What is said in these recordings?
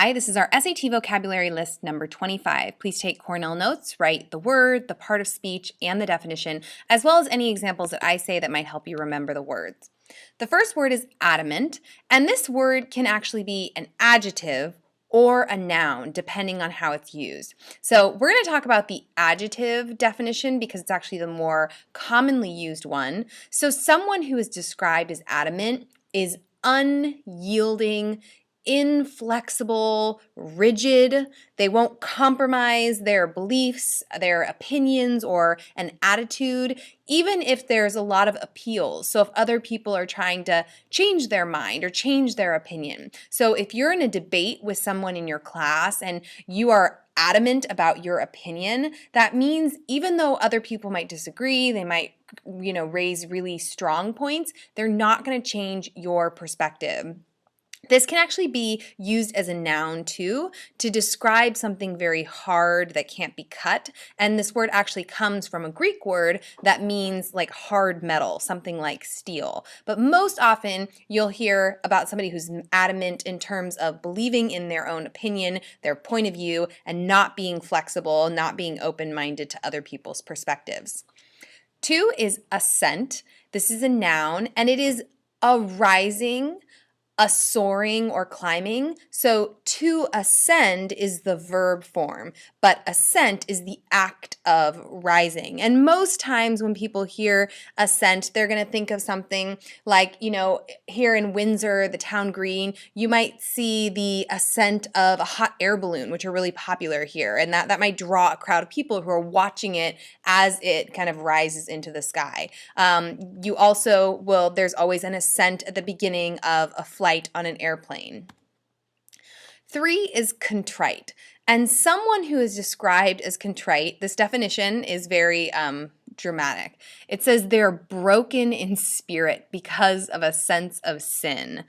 Hi, this is our SAT vocabulary list number 25. Please take Cornell notes, write the word, the part of speech, and the definition, as well as any examples that I say that might help you remember the words. The first word is adamant, and this word can actually be an adjective or a noun, depending on how it's used. So we're going to talk about the adjective definition because it's actually the more commonly used one. So someone who is described as adamant is unyielding, inflexible, rigid. They won't compromise their beliefs, their opinions, or an attitude, even if there's a lot of appeals. So if other people are trying to change their mind or change their opinion. So if you're in a debate with someone in your class and you are adamant about your opinion, that means even though other people might disagree, they might raise really strong points, they're not going to change your perspective. This can actually be used as a noun too, to describe something very hard that can't be cut. And this word actually comes from a Greek word that means like hard metal, something like steel. But most often you'll hear about somebody who's adamant in terms of believing in their own opinion, their point of view, and not being flexible, not being open-minded to other people's perspectives. 2 is ascent. This is a noun, and it is a rising, a soaring or climbing. So to ascend is the verb form, but ascent is the act of rising. And most times when people hear ascent, they're going to think of something like, here in Windsor, the town green, you might see the ascent of a hot air balloon, which are really popular here. And that might draw a crowd of people who are watching it as it kind of rises into the sky. You also will, there's always an ascent at the beginning of a flight on an airplane. 3 is contrite. And someone who is described as contrite, this definition is very dramatic. It says they're broken in spirit because of a sense of sin.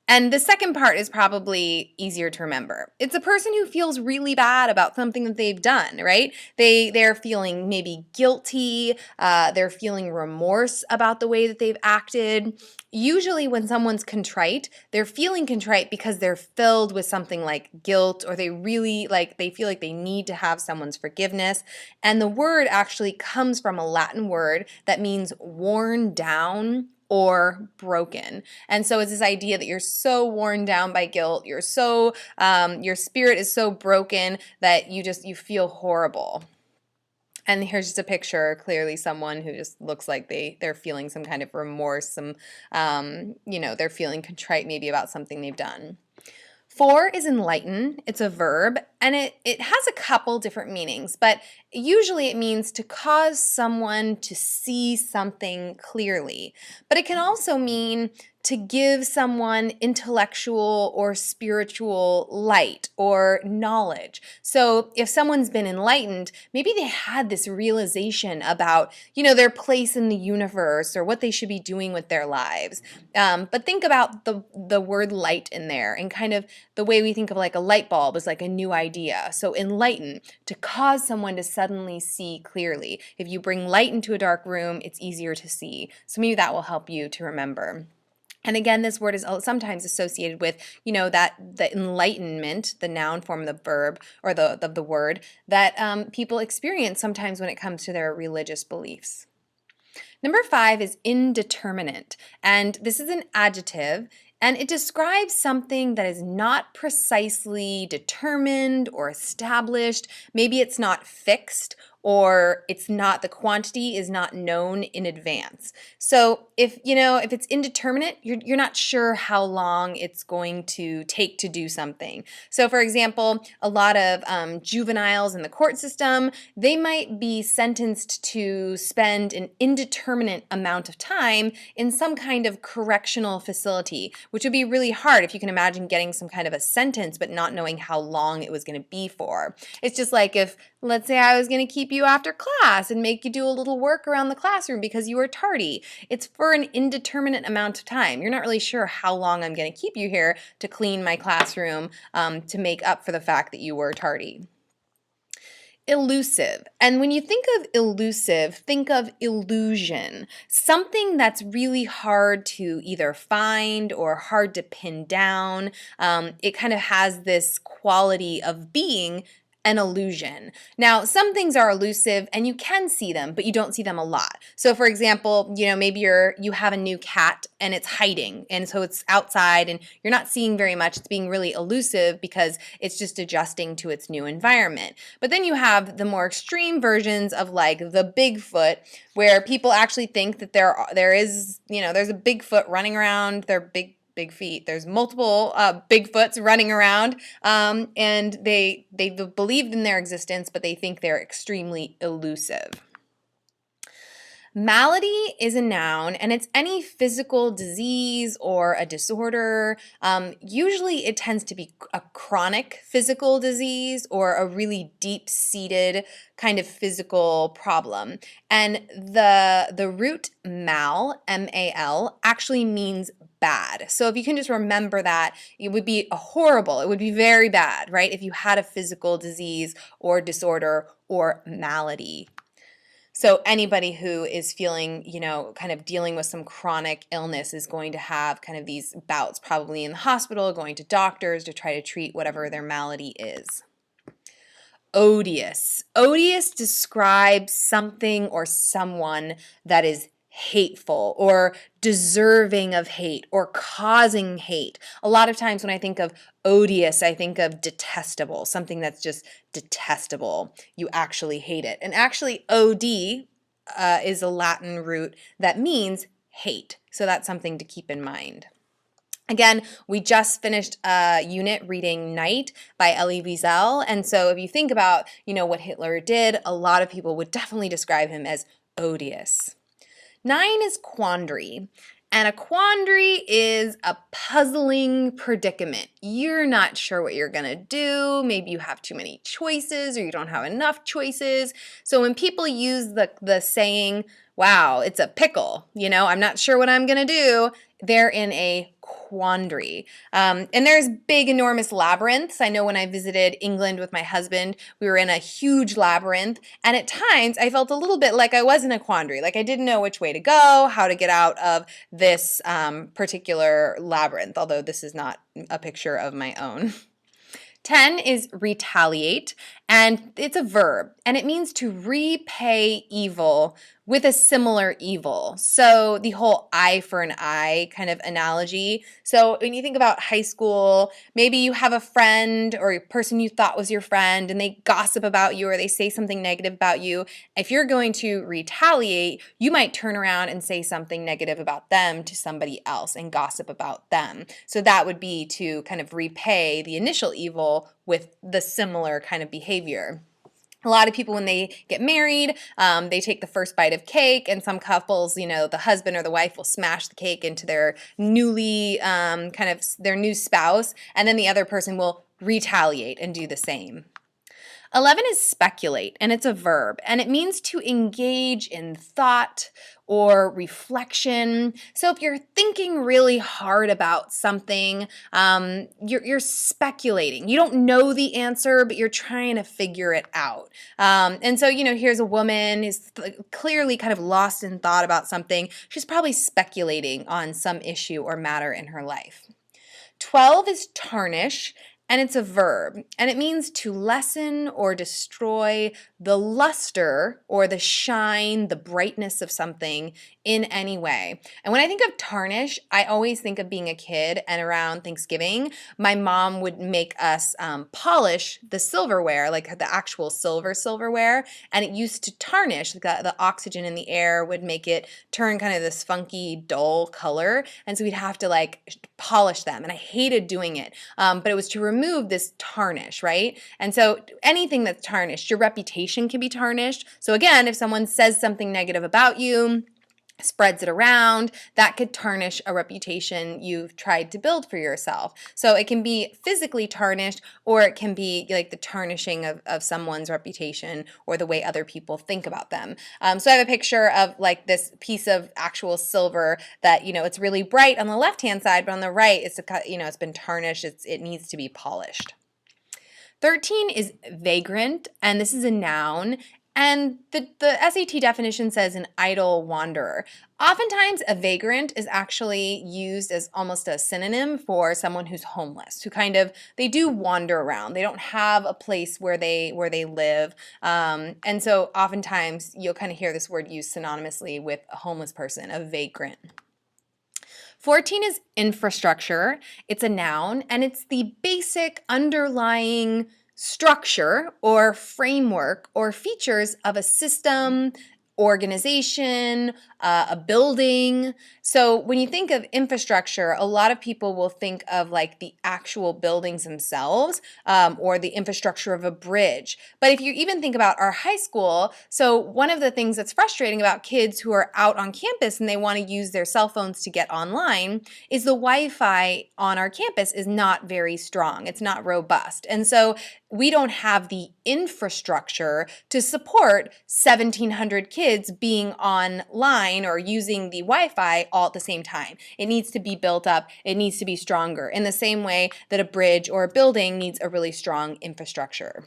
And the second part is probably easier to remember. It's a person who feels really bad about something that they've done, right? They're feeling maybe guilty, they're feeling remorse about the way that they've acted. Usually when someone's contrite, they're feeling contrite because they're filled with something like guilt, or they feel like they need to have someone's forgiveness. And the word actually comes from a Latin word that means worn down or broken. And so it's this idea that you're so worn down by guilt, you're so your spirit is so broken that you feel horrible. And here's just a picture, clearly someone who just looks like they're feeling some kind of remorse, they're feeling contrite maybe about something they've done. 4 is enlighten. It's a verb, and it has a couple different meanings, but usually it means to cause someone to see something clearly. But it can also mean to give someone intellectual or spiritual light or knowledge. So if someone's been enlightened, maybe they had this realization about, their place in the universe or what they should be doing with their lives. But think about the word light in there, and kind of the way we think of like a light bulb is like a new idea. So enlighten, to cause someone to suddenly see clearly. If you bring light into a dark room, it's easier to see. So maybe that will help you to remember. And again, this word is sometimes associated with, the enlightenment, the noun form of the verb or the word that people experience sometimes when it comes to their religious beliefs. Number 5 is indeterminate, and this is an adjective, and it describes something that is not precisely determined or established. Maybe it's not fixed, or the quantity is not known in advance. So if it's indeterminate, you're not sure how long it's going to take to do something. So for example, a lot of juveniles in the court system, they might be sentenced to spend an indeterminate amount of time in some kind of correctional facility, which would be really hard if you can imagine getting some kind of a sentence but not knowing how long it was going to be for. It's just like if, let's say I was going to keep you after class and make you do a little work around the classroom because you were tardy. It's for an indeterminate amount of time. You're not really sure how long I'm going to keep you here to clean my classroom to make up for the fact that you were tardy. Elusive. And when you think of elusive, think of illusion, something that's really hard to either find or hard to pin down. It kind of has this quality of being an illusion. Now, some things are elusive and you can see them, but you don't see them a lot. So for example, maybe you have a new cat and it's hiding, and so it's outside and you're not seeing very much. It's being really elusive because it's just adjusting to its new environment. But then you have the more extreme versions of like the Bigfoot, where people actually think that there is, there's a Bigfoot running around. They're big feet. There's multiple Bigfoots running around, and they believed in their existence, but they think they're extremely elusive. Malady is a noun, and it's any physical disease or a disorder. Usually it tends to be a chronic physical disease or a really deep-seated kind of physical problem. And the root mal, M-A-L, actually means bad. So if you can just remember that, it would be it would be very bad, right? If you had a physical disease or disorder or malady. So anybody who is feeling, kind of dealing with some chronic illness is going to have kind of these bouts, probably in the hospital, going to doctors to try to treat whatever their malady is. Odious. Odious describes something or someone that is hateful or deserving of hate or causing hate. A lot of times when I think of odious, I think of detestable, something that's just detestable. You actually hate it. And actually, OD is a Latin root that means hate. So that's something to keep in mind. Again, we just finished a unit reading Night by Elie Wiesel. And so if you think about, what Hitler did, a lot of people would definitely describe him as odious. 9 is quandary. And a quandary is a puzzling predicament. You're not sure what you're going to do. Maybe you have too many choices or you don't have enough choices. So when people use the saying, wow, it's a pickle, I'm not sure what I'm going to do, they're in a quandary. And there's big, enormous labyrinths. I know when I visited England with my husband, we were in a huge labyrinth. And at times I felt a little bit like I was in a quandary, like I didn't know which way to go, how to get out of this particular labyrinth, although this is not a picture of my own. 10 is retaliate, and it's a verb, and it means to repay evil with a similar evil. So the whole eye for an eye kind of analogy. So when you think about high school, maybe you have a friend or a person you thought was your friend and they gossip about you or they say something negative about you. If you're going to retaliate, you might turn around and say something negative about them to somebody else and gossip about them. So that would be to kind of repay the initial evil with the similar kind of behavior. A lot of people, when they get married, they take the first bite of cake, and some couples, the husband or the wife will smash the cake into their their new spouse, and then the other person will retaliate and do the same. 11 is speculate, and it's a verb, and it means to engage in thought or reflection. So if you're thinking really hard about something, you're speculating. You don't know the answer, but you're trying to figure it out. And so, here's a woman who's clearly kind of lost in thought about something. She's probably speculating on some issue or matter in her life. 12 is tarnish, and it's a verb, and it means to lessen or destroy the luster or the shine, the brightness of something in any way. And when I think of tarnish, I always think of being a kid, and around Thanksgiving, my mom would make us polish the silverware, like the actual silverware, and it used to tarnish. The oxygen in the air would make it turn kind of this funky, dull color, and so we'd have to polish them, and I hated doing it, but it was to remove this tarnish, right? And so anything that's tarnished, your reputation can be tarnished. So again, if someone says something negative about you, spreads it around, that could tarnish a reputation you've tried to build for yourself. So it can be physically tarnished, or it can be like the tarnishing of someone's reputation or the way other people think about them. So I have a picture of this piece of actual silver that, it's really bright on the left-hand side, but on the right, it's been tarnished. It needs to be polished. 13 is vagrant, and this is a noun. And the SAT definition says an idle wanderer. Oftentimes, a vagrant is actually used as almost a synonym for someone who's homeless, who kind of, they do wander around. They don't have a place where they live. And so oftentimes, you'll kind of hear this word used synonymously with a homeless person, a vagrant. 14 is infrastructure. It's a noun, and it's the basic underlying structure or framework or features of a system, organization, a building. So when you think of infrastructure, a lot of people will think of like the actual buildings themselves, or the infrastructure of a bridge. But if you even think about our high school, so one of the things that's frustrating about kids who are out on campus and they want to use their cell phones to get online is the Wi-Fi on our campus is not very strong. It's not robust. And so we don't have the infrastructure to support 1,700 kids being online or using the Wi-Fi all at the same time. It needs to be built up. It needs to be stronger in the same way that a bridge or a building needs a really strong infrastructure.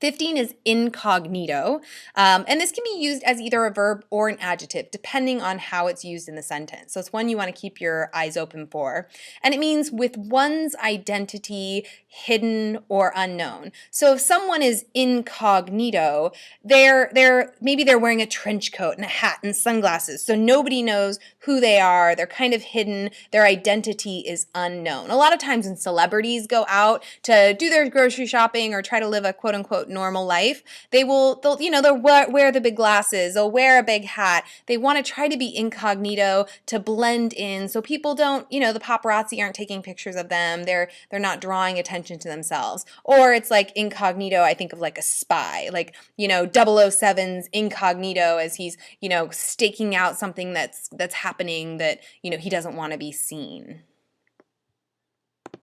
15 is incognito, and this can be used as either a verb or an adjective, depending on how it's used in the sentence. So it's one you want to keep your eyes open for. And it means with one's identity hidden or unknown. So if someone is incognito, maybe they're wearing a trench coat and a hat and sunglasses, so nobody knows who they are. They're kind of hidden. Their identity is unknown. A lot of times when celebrities go out to do their grocery shopping or try to live a quote-unquote normal life, they'll wear the big glasses, they'll wear a big hat. They want to try to be incognito to blend in so people don't, the paparazzi aren't taking pictures of them. They're not drawing attention to themselves. Or it's like incognito, I think of like a spy, like, 007's incognito as he's, staking out something that's happening that, he doesn't want to be seen.